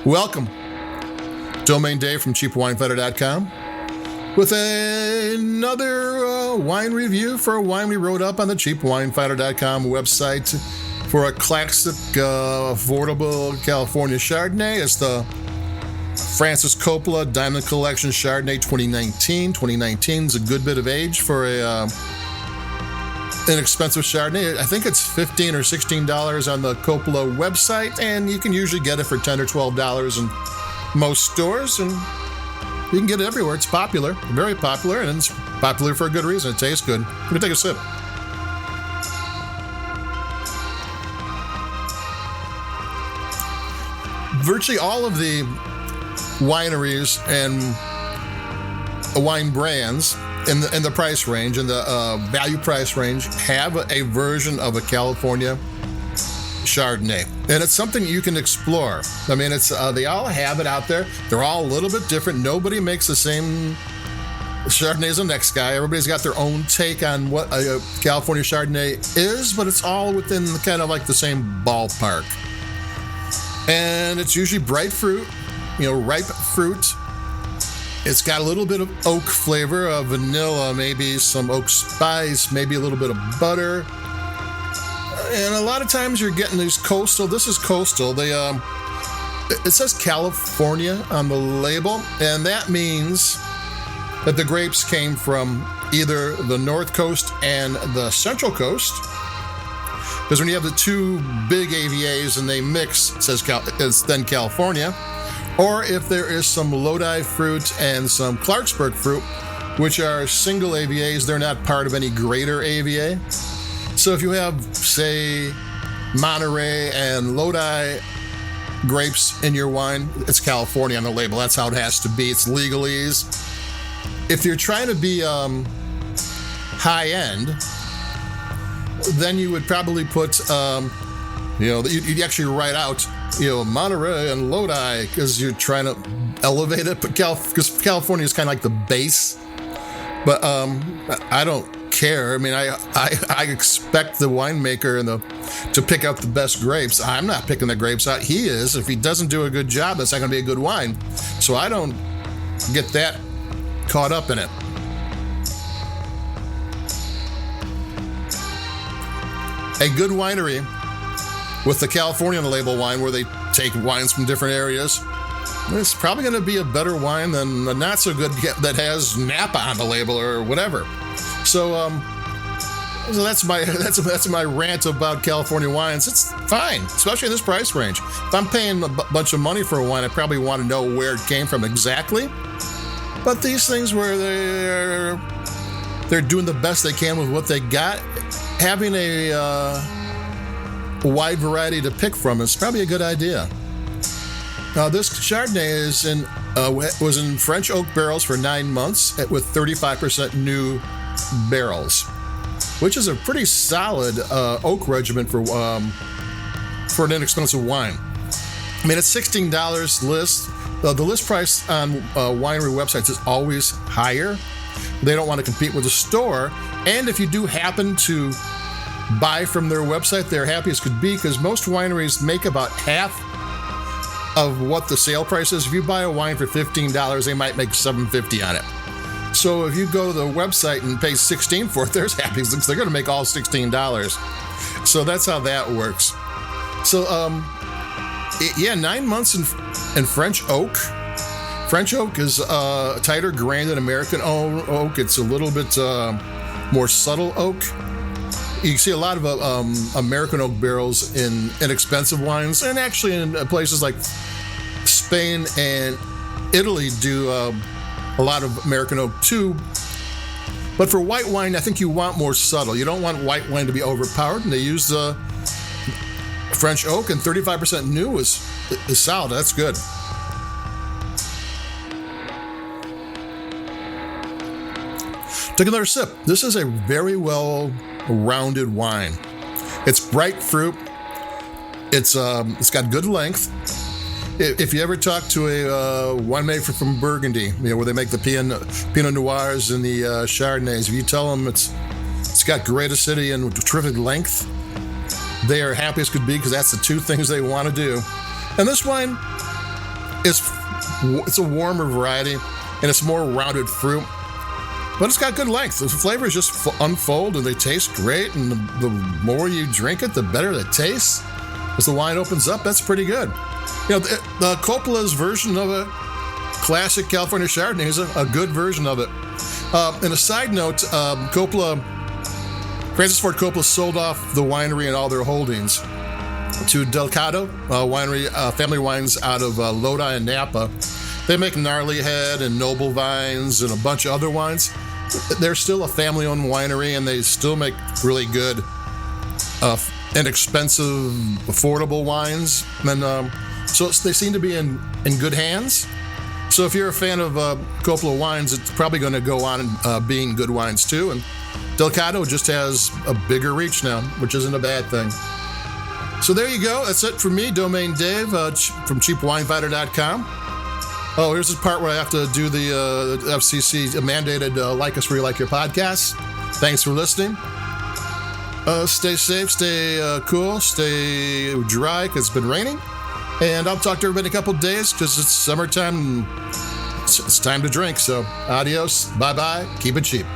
Welcome, Domain Dave from CheapWineFighter.com with another wine review for a wine we wrote up on the CheapWineFighter.com website for a classic, affordable California Chardonnay. It's the Francis Coppola Diamond Collection Chardonnay 2019. 2019 is a good bit of age for a inexpensive Chardonnay. I think it's $15 or $16 on the Coppola website, and you can usually get it for $10 or $12 in most stores, and you can get it everywhere. It's popular, very popular, and it's popular for a good reason. It tastes good. Let me take a sip. Virtually all of the wineries and wine brands in the price range, in the value price range, have a version of a California Chardonnay, and it's something you can explore. I mean, it's they all have it out there. They're all a little bit different. Nobody makes the same Chardonnay as the next guy. Everybody's got their own take on what a California Chardonnay is, but it's all within kind of like the same ballpark. And it's usually bright fruit, ripe fruit. It's got a little bit of oak flavor, vanilla, maybe some oak spice, maybe a little bit of butter. And a lot of times you're getting these coastal. This is coastal. It says California on the label, and that means that the grapes came from either the North Coast and the Central Coast. Because when you have the two big AVAs and they mix, it's then California. Or if there is some Lodi fruit and some Clarksburg fruit, which are single AVAs, they're not part of any greater AVA. So if you have, say, Monterey and Lodi grapes in your wine, it's California on the label. That's how it has to be. It's legalese. If you're trying to be high-end, then you would probably put, you'd actually write out, Monterey and Lodi, because you're trying to elevate it. But because California is kind of like the base. But I don't care. I mean, I expect the winemaker to pick out the best grapes. I'm not picking the grapes out. He is. If he doesn't do a good job, that's not going to be a good wine. So I don't get that caught up in it. A good winery with the California on the label wine, where they take wines from different areas, it's probably going to be a better wine than the not so good that has Napa on the label or whatever. So that's my rant about California wines. It's fine, especially in this price range. If I'm paying a bunch of money for a wine, I probably want to know where it came from exactly. But these things where they're doing the best they can with what they got, having a wide variety to pick from is probably a good idea. Now, this Chardonnay was in French oak barrels for 9 months with 35% new barrels, which is a pretty solid oak regimen for an inexpensive wine. I mean, it's $16 list. The list price on winery websites is always higher. They don't want to compete with the store. And if you do happen to buy from their website, they're happy as could be, because most wineries make about half of what the sale price is. If you buy a wine for $15, they might make $7.50 on it. So if you go to the website and pay $16 for it, they're happy because they're going to make all $16. So that's how that works. So 9 months in French oak. French oak is a tighter grain than American oak. It's a little bit more subtle oak. You see a lot of American oak barrels in inexpensive wines, and actually in places like Spain and Italy do a lot of American oak too. But for white wine, I think you want more subtle. You don't want white wine to be overpowered, and they use French oak, and 35% new is solid. That's good. Take another sip. This is a very well-rounded wine. It's bright fruit. It's got good length. If you ever talk to a winemaker from Burgundy, where they make the Pinot Noirs and the Chardonnays, if you tell them it's got great acidity and terrific length, they are happy as could be, because that's the two things they want to do. And this wine, It's a warmer variety, and it's more rounded fruit. But it's got good length. The flavors just unfold, and they taste great. And the more you drink it, the better it tastes. As the wine opens up, that's pretty good. You know, the Coppola's version of a classic California Chardonnay is a good version of it. And a side note, Francis Ford Coppola sold off the winery and all their holdings to Delcato winery, family wines out of Lodi and Napa. They make Gnarly Head and Noble Vines and a bunch of other wines. They're still a family-owned winery, and they still make really good, inexpensive, affordable wines. And so they seem to be in good hands. So if you're a fan of Coppola wines, it's probably going to go on being good wines too. And Delcato just has a bigger reach now, which isn't a bad thing. So there you go. That's it from me, Domain Dave, from CheapWineFighter.com. Oh, here's the part where I have to do the FCC mandated like us where you like your podcasts. Thanks for listening. Stay safe, stay cool, stay dry because it's been raining. And I'll talk to everybody in a couple of days because it's summertime and it's time to drink. So adios, bye-bye, keep it cheap.